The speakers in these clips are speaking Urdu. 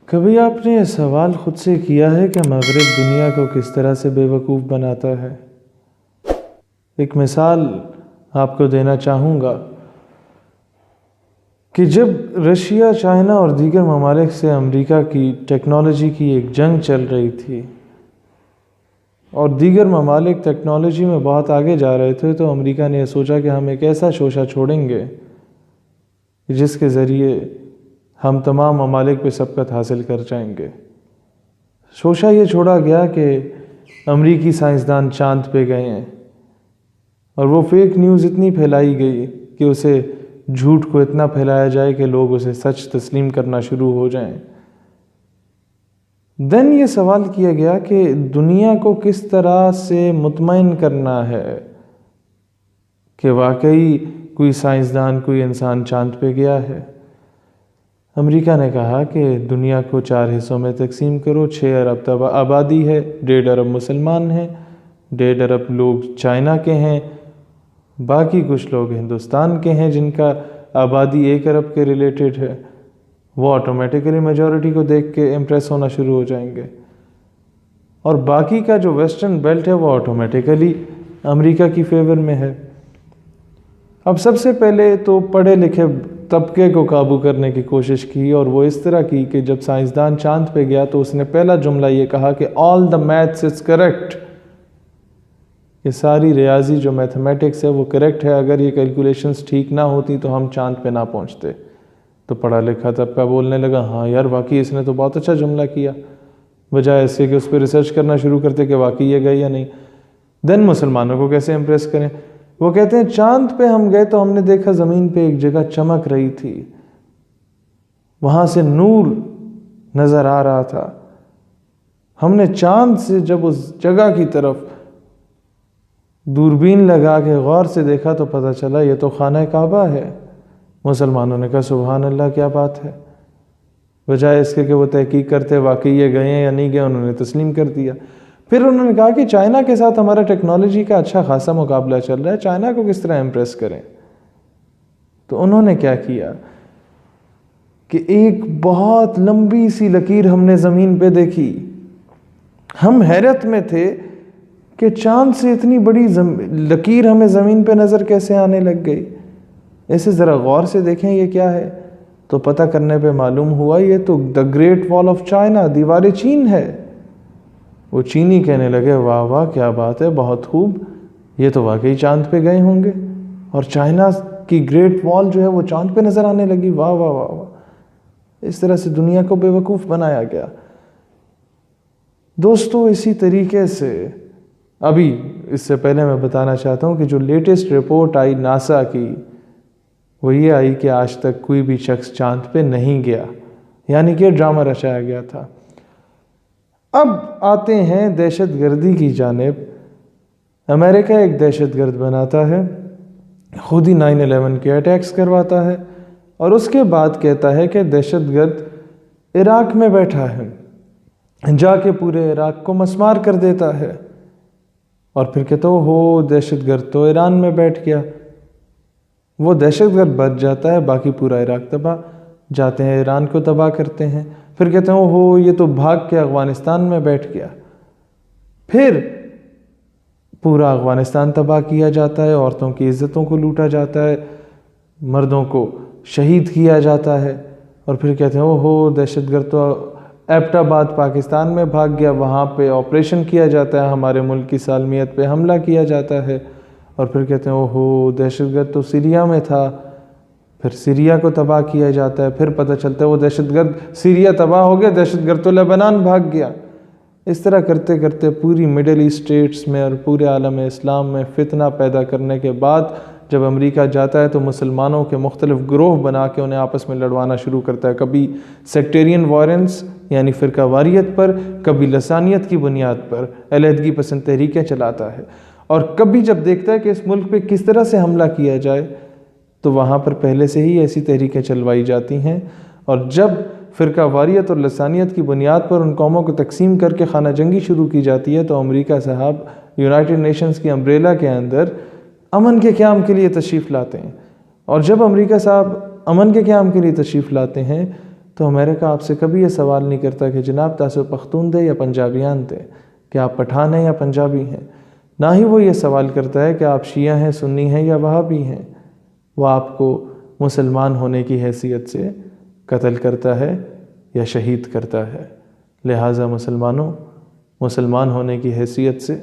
کبھی آپ نے یہ سوال خود سے کیا ہے کہ مغرب دنیا کو کس طرح سے بے وقوف بناتا ہے؟ ایک مثال آپ کو دینا چاہوں گا کہ جب رشیا، چائنا اور دیگر ممالک سے امریکہ کی ٹیکنالوجی کی ایک جنگ چل رہی تھی اور دیگر ممالک ٹیکنالوجی میں بہت آگے جا رہے تھے، تو امریکہ نے یہ سوچا کہ ہم ایک ایسا شوشہ چھوڑیں گے جس کے ذریعے ہم تمام ممالک پہ سبقت حاصل کر جائیں گے۔ شوشہ یہ چھوڑا گیا کہ امریکی سائنسدان چاند پہ گئے ہیں، اور وہ فیک نیوز اتنی پھیلائی گئی کہ اسے جھوٹ کو اتنا پھیلایا جائے کہ لوگ اسے سچ تسلیم کرنا شروع ہو جائیں۔ دین یہ سوال کیا گیا کہ دنیا کو کس طرح سے مطمئن کرنا ہے کہ واقعی کوئی سائنسدان، کوئی انسان چاند پہ گیا ہے۔ امریکہ نے کہا کہ دنیا کو 4 حصوں میں تقسیم کرو، 6 ارب آبادی ہے، 1.5 ارب مسلمان ہیں، 1.5 ارب لوگ چائنا کے ہیں، باقی کچھ لوگ ہندوستان کے ہیں جن کا آبادی 1 ارب کے ریلیٹڈ ہے۔ وہ آٹومیٹیکلی میجورٹی کو دیکھ کے امپریس ہونا شروع ہو جائیں گے، اور باقی کا جو ویسٹرن بیلٹ ہے وہ آٹومیٹیکلی امریکہ کی فیور میں ہے۔ اب سب سے پہلے تو پڑھے لکھے طبقے کو قابو کرنے کی کوشش کی، اور وہ اس طرح کی کہ جب سائنسدان چاند پہ گیا تو اس نے پہلا جملہ یہ کہا کہ آل دا میتھس از کریکٹ، یہ ساری ریاضی جو میتھمیٹکس ہے وہ کریکٹ ہے، اگر یہ کیلکولیشنز ٹھیک نہ ہوتی تو ہم چاند پہ نہ پہنچتے۔ تو پڑھا لکھا طبقہ بولنے لگا، ہاں یار واقعی اس نے تو بہت اچھا جملہ کیا، بجائے اس سے کہ اس پہ ریسرچ کرنا شروع کرتے کہ واقعی یہ گئے یا نہیں۔ دین مسلمانوں کو کیسے امپریس کریں؟ وہ کہتے ہیں چاند پہ ہم گئے تو ہم نے دیکھا زمین پہ ایک جگہ چمک رہی تھی، وہاں سے نور نظر آ رہا تھا، ہم نے چاند سے جب اس جگہ کی طرف دوربین لگا کے غور سے دیکھا تو پتہ چلا یہ تو خانہ کعبہ ہے۔ مسلمانوں نے کہا سبحان اللہ، کیا بات ہے، بجائے اس کے کہ وہ تحقیق کرتے واقعی یہ گئے ہیں یا نہیں گئے، انہوں نے تسلیم کر دیا۔ پھر انہوں نے کہا کہ چائنا کے ساتھ ہمارا ٹیکنالوجی کا اچھا خاصا مقابلہ چل رہا ہے، چائنا کو کس طرح امپریس کریں؟ تو انہوں نے کیا کیا کہ ایک بہت لمبی سی لکیر ہم نے زمین پہ دیکھی۔ ہم حیرت میں تھے کہ چاند سے اتنی بڑی لکیر ہمیں زمین پہ نظر کیسے آنے لگ گئی، اسے ذرا غور سے دیکھیں یہ کیا ہے۔ تو پتہ کرنے پہ معلوم ہوا یہ تو دا گریٹ وال آف چائنا، دیوار چین ہے۔ وہ چینی کہنے لگے واہ واہ کیا بات ہے، بہت خوب، یہ تو واقعی چاند پہ گئے ہوں گے، اور چائنا کی گریٹ وال جو ہے وہ چاند پہ نظر آنے لگی، واہ واہ واہ واہ۔ اس طرح سے دنیا کو بے وقوف بنایا گیا۔ دوستو اسی طریقے سے ابھی اس سے پہلے میں بتانا چاہتا ہوں کہ جو لیٹسٹ رپورٹ آئی ناسا کی، وہ یہ آئی کہ آج تک کوئی بھی شخص چاند پہ نہیں گیا، یعنی کہ ڈرامہ رچایا گیا تھا۔ اب آتے ہیں دہشت گردی کی جانب۔ امریکہ ایک دہشت گرد بناتا ہے، خود ہی 9/11 کے اٹیکس کرواتا ہے، اور اس کے بعد کہتا ہے کہ دہشت گرد عراق میں بیٹھا ہے، جا کے پورے عراق کو مسمار کر دیتا ہے، اور پھر کہتا ہو دہشت گرد تو ایران میں بیٹھ گیا۔ وہ دہشت گرد بچ جاتا ہے، باقی پورا عراق تباہ، جاتے ہیں ایران کو تباہ کرتے ہیں، پھر کہتے ہیں یہ تو بھاگ کے افغانستان میں بیٹھ گیا، پھر پورا افغانستان تباہ کیا جاتا ہے، عورتوں کی عزتوں کو لوٹا جاتا ہے، مردوں کو شہید کیا جاتا ہے، اور پھر کہتے ہیں دہشت گرد تو ایبٹ آباد پاکستان میں بھاگ گیا، وہاں پہ آپریشن کیا جاتا ہے، ہمارے ملک کی سالمیت پہ حملہ کیا جاتا ہے، اور پھر کہتے ہیں دہشت گرد تو سیریا میں تھا، پھر سیریا کو تباہ کیا جاتا ہے، پھر پتہ چلتا ہے وہ دہشت گرد سیریا تباہ ہو گیا، دہشت گرد تو لبنان بھاگ گیا۔ اس طرح کرتے کرتے پوری مڈل ایسٹ اسٹیٹس میں اور پورے عالم اسلام میں فتنہ پیدا کرنے کے بعد جب امریکہ جاتا ہے تو مسلمانوں کے مختلف گروہ بنا کے انہیں آپس میں لڑوانا شروع کرتا ہے، کبھی سیکٹیرین وائلنس یعنی فرقہ واریت پر، کبھی لسانیت کی بنیاد پر علیحدگی پسند تحریکیں چلاتا ہے، اور کبھی جب دیکھتا ہے کہ اس ملک پہ کس طرح سے حملہ کیا جائے تو وہاں پر پہلے سے ہی ایسی تحریکیں چلوائی جاتی ہیں، اور جب فرقہ واریت اور لسانیت کی بنیاد پر ان قوموں کو تقسیم کر کے خانہ جنگی شروع کی جاتی ہے، تو امریکہ صاحب یونائٹڈ نیشنز کی امبریلا کے اندر امن کے قیام کے لیے تشریف لاتے ہیں، اور جب امریکہ صاحب امن کے قیام کے لیے تشریف لاتے ہیں تو امریکہ آپ سے کبھی یہ سوال نہیں کرتا کہ جناب تاسو پختون دے یا پنجابیان دے، کہ آپ پٹھان ہیں یا پنجابی ہیں۔ نہ ہی وہ یہ سوال کرتا ہے کہ آپ شیعہ ہیں، سنی ہیں یا وہابی ہیں۔ وہ آپ کو مسلمان ہونے کی حیثیت سے قتل کرتا ہے یا شہید کرتا ہے۔ لہٰذا مسلمانوں، مسلمان ہونے کی حیثیت سے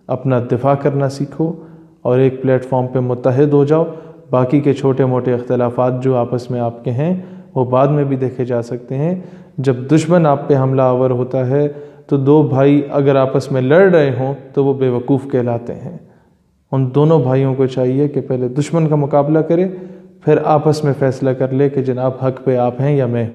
اپنا دفاع کرنا سیکھو اور ایک پلیٹ فارم پہ متحد ہو جاؤ۔ باقی کے چھوٹے موٹے اختلافات جو آپس میں آپ کے ہیں وہ بعد میں بھی دیکھے جا سکتے ہیں۔ جب دشمن آپ پہ حملہ آور ہوتا ہے تو دو بھائی اگر آپس میں لڑ رہے ہوں تو وہ بے وقوف کہلاتے ہیں۔ ان دونوں بھائیوں کو چاہیے کہ پہلے دشمن کا مقابلہ کرے، پھر آپس میں فیصلہ کر لے کہ جناب حق پہ آپ ہیں یا میں ہوں۔